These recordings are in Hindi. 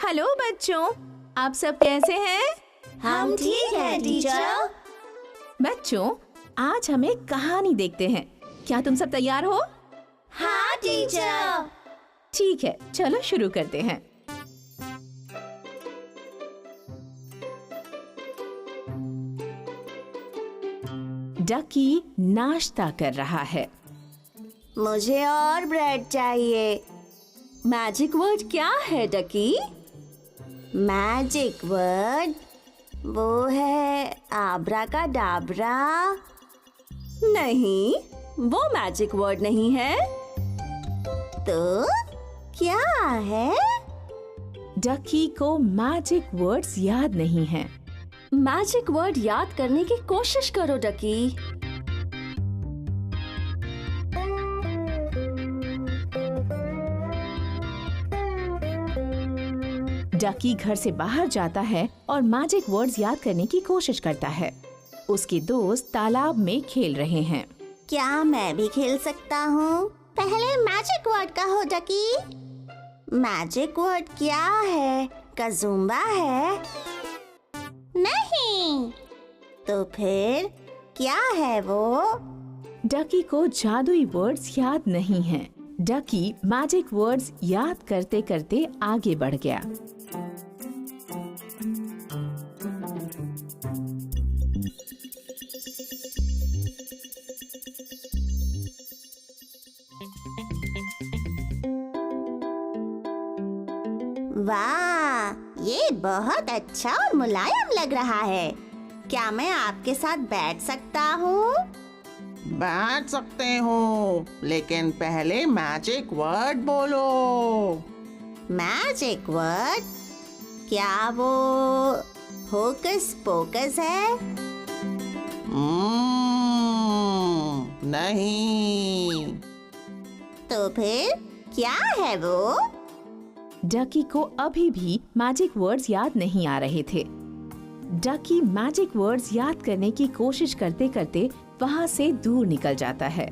हेलो बच्चों, आप सब कैसे हैं? हम ठीक हैं टीचर। बच्चों, आज हम एक कहानी देखते हैं। क्या तुम सब तैयार हो? हाँ टीचर। ठीक है, चलो शुरू करते हैं। डकी नाश्ता कर रहा है। मुझे और ब्रेड चाहिए। मैजिक वर्ड क्या है डकी? मैजिक वर्ड वो है आब्राकाडाब्रा। नहीं, वो मैजिक वर्ड नहीं है। तो क्या है? डकी को मैजिक वर्ड्स याद नहीं हैं। मैजिक वर्ड याद करने की कोशिश करो डकी। डकी घर से बाहर जाता है और मैजिक वर्ड्स याद करने की कोशिश करता है। उसके दोस्त तालाब में खेल रहे हैं। क्या मैं भी खेल सकता हूँ? पहले मैजिक वर्ड कहो डकी। मैजिक वर्ड क्या है? कज़ूम्बा है? नहीं। तो फिर क्या है वो? डकी को जादुई वर्ड्स याद नहीं हैं। डकी मैजिक वर्ड्स याद करते करते आगे बढ़ गया। वाह, ये बहुत अच्छा और मुलायम लग रहा है। क्या मैं आपके साथ बैठ सकता हूँ? बैठ सकते हो, लेकिन पहले मैजिक वर्ड बोलो। Magic word? क्या वो होकस पोकस है? नहीं। तो फिर क्या है वो? डकी को अभी भी मैजिक वर्ड्स याद नहीं आ रहे थे। डकी मैजिक वर्ड्स याद करने की कोशिश करते करते वहां से दूर निकल जाता है।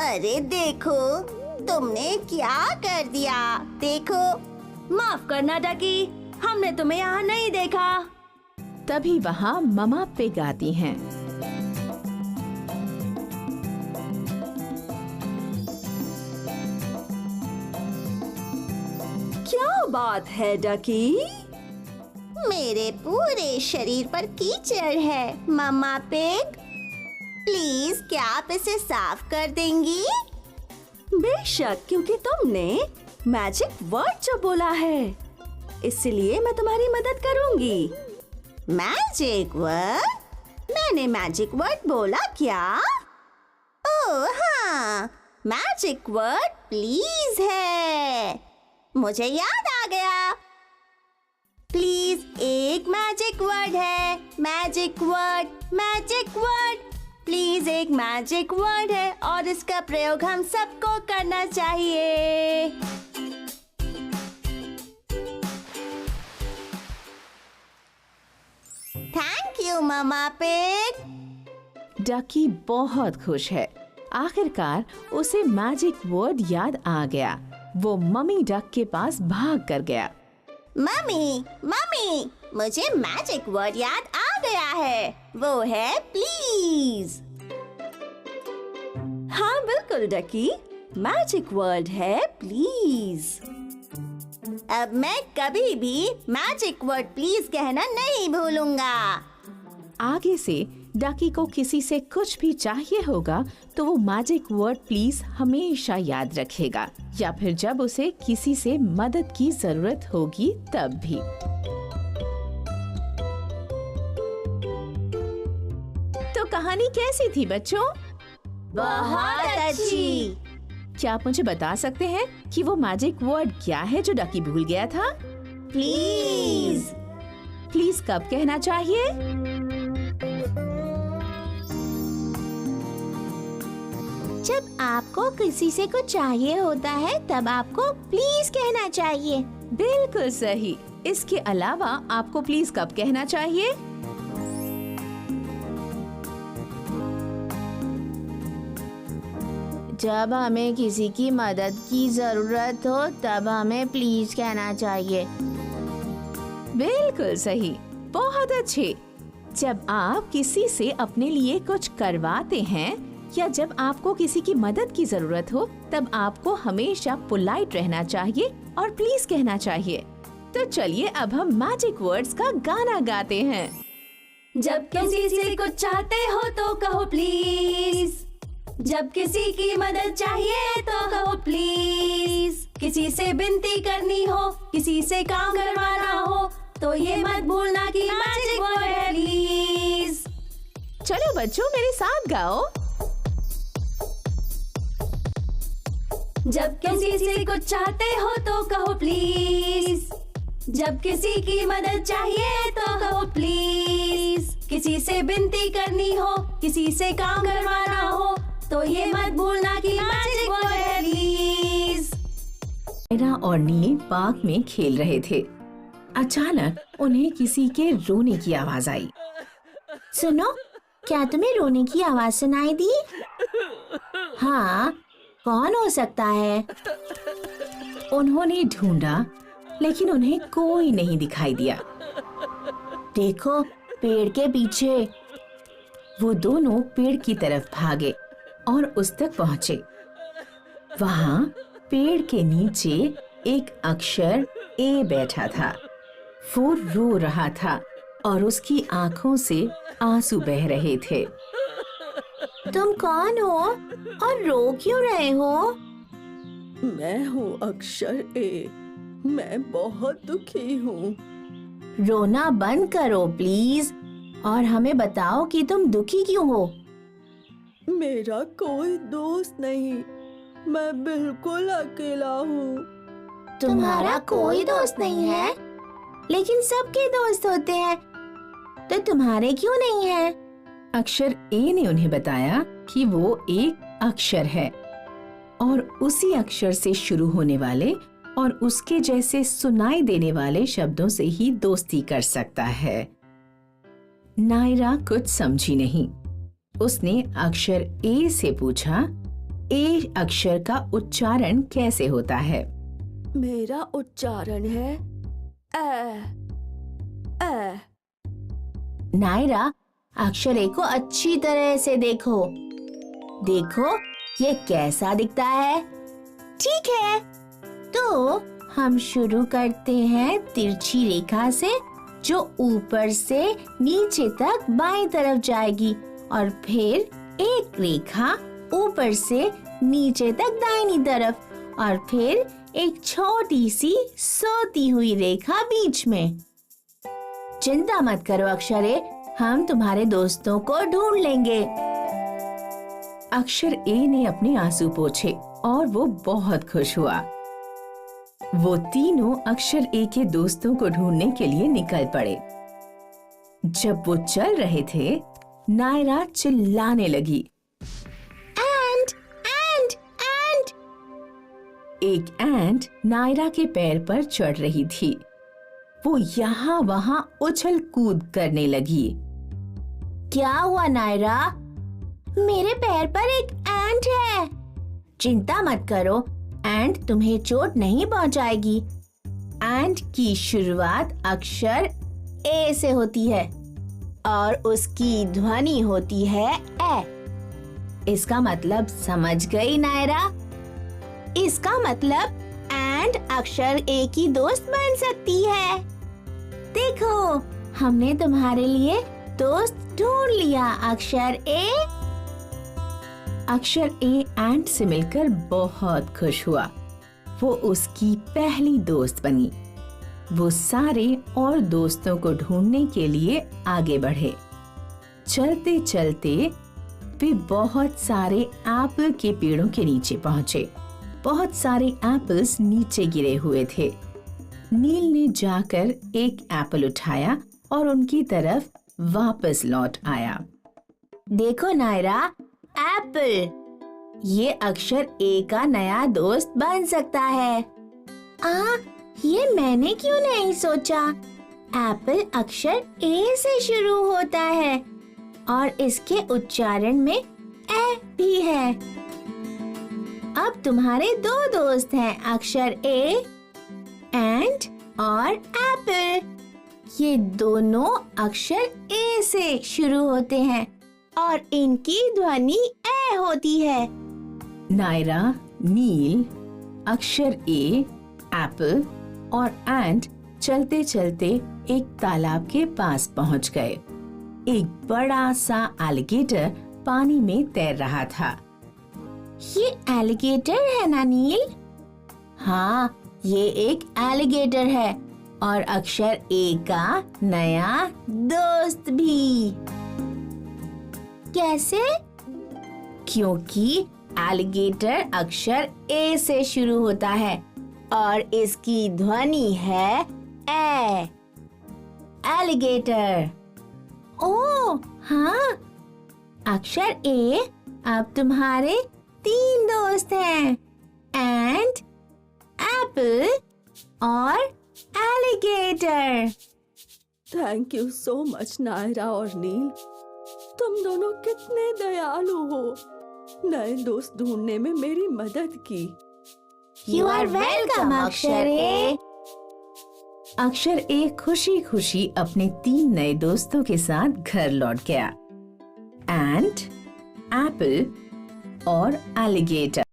अरे देखो, तुमने क्या कर दिया। देखो, माफ करना डकी, हमने तुम्हें यहाँ नहीं देखा। तभी वहां ममा पिग आती हैं। क्या बात है डकी? मेरे पूरे शरीर पर कीचड़ है मम्मा पिग। प्लीज क्या आप इसे साफ कर देंगी? बेशक, क्योंकि तुमने मैजिक वर्ड जो बोला है, इसलिए मैं तुम्हारी मदद करूंगी। Magic word? मैंने मैजिक वर्ड बोला क्या? ओह हाँ, मैजिक वर्ड प्लीज है। मुझे याद आ गया। प्लीज एक मैजिक वर्ड है। Magic word, magic word. Please एक मैजिक वर्ड है और इसका प्रयोग हम सबको करना चाहिए। Thank you Mamma Pig. Ducky बहुत खुश है। आखिरकार उसे मैजिक वर्ड याद आ गया। वो मम्मी डक के पास भाग कर गया। मम्मी, मम्मी, मुझे मैजिक वर्ड याद आ गया है। वो है प्लीज। हाँ बिल्कुल डकी, मैजिक वर्ड है प्लीज। अब मैं कभी भी मैजिक वर्ड प्लीज कहना नहीं भूलूंगा। आगे से डकी को किसी से कुछ भी चाहिए होगा तो वो मैजिक वर्ड प्लीज हमेशा याद रखेगा, या फिर जब उसे किसी से मदद की जरूरत होगी तब भी। तो कहानी कैसी थी बच्चों? बहुत अच्छी। क्या आप मुझे बता सकते हैं कि वो मैजिक वर्ड क्या है जो डकी भूल गया था? प्लीज। प्लीज कब कहना चाहिए? जब आपको किसी से कुछ चाहिए होता है तब आपको प्लीज कहना चाहिए। बिल्कुल सही। इसके अलावा आपको प्लीज कब कहना चाहिए? जब हमें किसी की मदद की जरूरत हो तब हमें प्लीज कहना चाहिए। बिल्कुल सही, बहुत अच्छे। जब आप किसी से अपने लिए कुछ करवाते हैं या जब आपको किसी की मदद की जरूरत हो तब आपको हमेशा पोलाइट रहना चाहिए और प्लीज कहना चाहिए। तो चलिए अब हम मैजिक वर्ड्स का गाना गाते हैं। जब किसी से कुछ चाहते हो तो कहो प्लीज, जब किसी की मदद चाहिए तो कहो प्लीज, किसी से विनती करनी हो, किसी से काम करवाना हो तो ये मत भूलना कि मैजिक वर्ड है प्लीज। चलो बच्चों मेरे साथ गाओ। जब किसी से कुछ चाहते हो तो कहो प्लीज, जब किसी की मदद चाहिए तो कहो प्लीज, किसी से विनती करनी हो, किसी से काम करवाना हो तो ये मत भूलना कि मैजिक वर्ड है प्लीज। नायरा और नील पार्क में खेल रहे थे। अचानक उन्हें किसी के रोने की आवाज आई। सुनो, क्या तुम्हें रोने की आवाज सुनाई दी? हाँ, कौन हो सकता है? उन्होंने ढूंढा लेकिन उन्हें कोई नहीं दिखाई दिया। देखो, पेड़ के पीछे। वो दोनों पेड़ की तरफ भागे और उस तक पहुंचे। वहां पेड़ के नीचे एक अक्षर ए बैठा था। वो रो रहा था और उसकी आंखों से आंसू बह रहे थे। तुम कौन हो और रो क्यों रहे हो? मैं हूँ अक्षर ए, मैं बहुत दुखी हूँ। रोना बंद करो प्लीज और हमें बताओ कि तुम दुखी क्यों हो। मेरा कोई दोस्त नहीं, मैं बिल्कुल अकेला हूँ। तुम्हारा कोई दोस्त नहीं है? लेकिन सबके दोस्त होते हैं, तो तुम्हारे क्यों नहीं है? अक्षर ए ने उन्हें बताया कि वो एक अक्षर है और उसी अक्षर से शुरू होने वाले और उसके जैसे सुनाई देने वाले शब्दों से ही दोस्ती कर सकता है। नायरा कुछ समझी नहीं। उसने अक्षर ए से पूछा, ए अक्षर का उच्चारण कैसे होता है? मेरा उच्चारण है ए, ए। नायरा, अक्षर ए को अच्छी तरह से देखो। देखो, ये कैसा दिखता है? ठीक है, तो हम शुरू करते हैं तिरछी रेखा से जो ऊपर से नीचे तक बाईं तरफ जाएगी और फिर एक रेखा ऊपर से नीचे तक दाहिनी तरफ और फिर एक छोटी सी सोती हुई रेखा बीच में। चिंता मत करो अक्षर ए, हम तुम्हारे दोस्तों को ढूंढ लेंगे। अक्षर ए ने अपने आंसू पोंछे और वो बहुत खुश हुआ। वो तीनों अक्षर ए के दोस्तों को ढूंढने के लिए निकल पड़े। जब वो चल रहे थे, नायरा चिल्लाने लगी, एंट, एंट, एंट। एक एंट नायरा के पैर पर चढ़ रही थी। वो यहाँ वहाँ उछल कूद करने लगी। क्या हुआ नायरा? मेरे पैर पर एक एंट है। चिंता मत करो, एंट तुम्हें चोट नहीं पहुंचाएगी। एंट की शुरुआत अक्षर ए से होती है और उसकी ध्वनि होती है ए। इसका मतलब समझ गई नायरा? इसका मतलब एंट अक्षर ए की दोस्त बन सकती है। देखो, हमने तुम्हारे लिए दोस्त ढूंढ लिया अक्षर ए। अक्षर ए एंट से मिलकर बहुत खुश हुआ। वो उसकी पहली दोस्त बनी। वो सारे और दोस्तों को ढूंढने के लिए आगे बढ़े। चलते चलते वे बहुत सारे एप्पल के पेड़ों के नीचे पहुंचे। बहुत सारे एप्पल्स नीचे गिरे हुए थे। नील ने जाकर एक एप्पल उठाया और उनकी तरफ वापस लौट आया। देखो नायरा, एप्पल। ये अक्षर ए का नया दोस्त बन सकता है। ये मैंने क्यों नहीं सोचा? एप्पल अक्षर ए से शुरू होता है और इसके उच्चारण में ए भी है। अब तुम्हारे दो दोस्त हैं, अक्षर ए एंड और एप्पल। ये दोनों अक्षर ए से शुरू होते हैं और इनकी ध्वनि ए होती है। नायरा, नील, अक्षर ए, एप्पल और एंड चलते चलते एक तालाब के पास पहुंच गए। एक बड़ा सा एलिगेटर पानी में तैर रहा था। ये एलिगेटर है ना नील? हाँ, ये एक एलिगेटर है और अक्षर ए का नया दोस्त भी। कैसे? क्योंकि एलिगेटर अक्षर ए से शुरू होता है और इसकी ध्वनि है ए। एलिगेटर। ओह हाँ, अक्षर ए अब तुम्हारे 3 दोस्त हैं, एंड, एप्पल और alligator. Thank you so much Naira और नील। तुम दोनों कितने दयालु हो, नए दोस्त ढूंढने में मेरी मदद की। You are welcome, अक्षर ए। अक्षर ए खुशी खुशी अपने 3 नए दोस्तों के साथ घर लौट गया। एंड, एप्पल और एलिगेटर।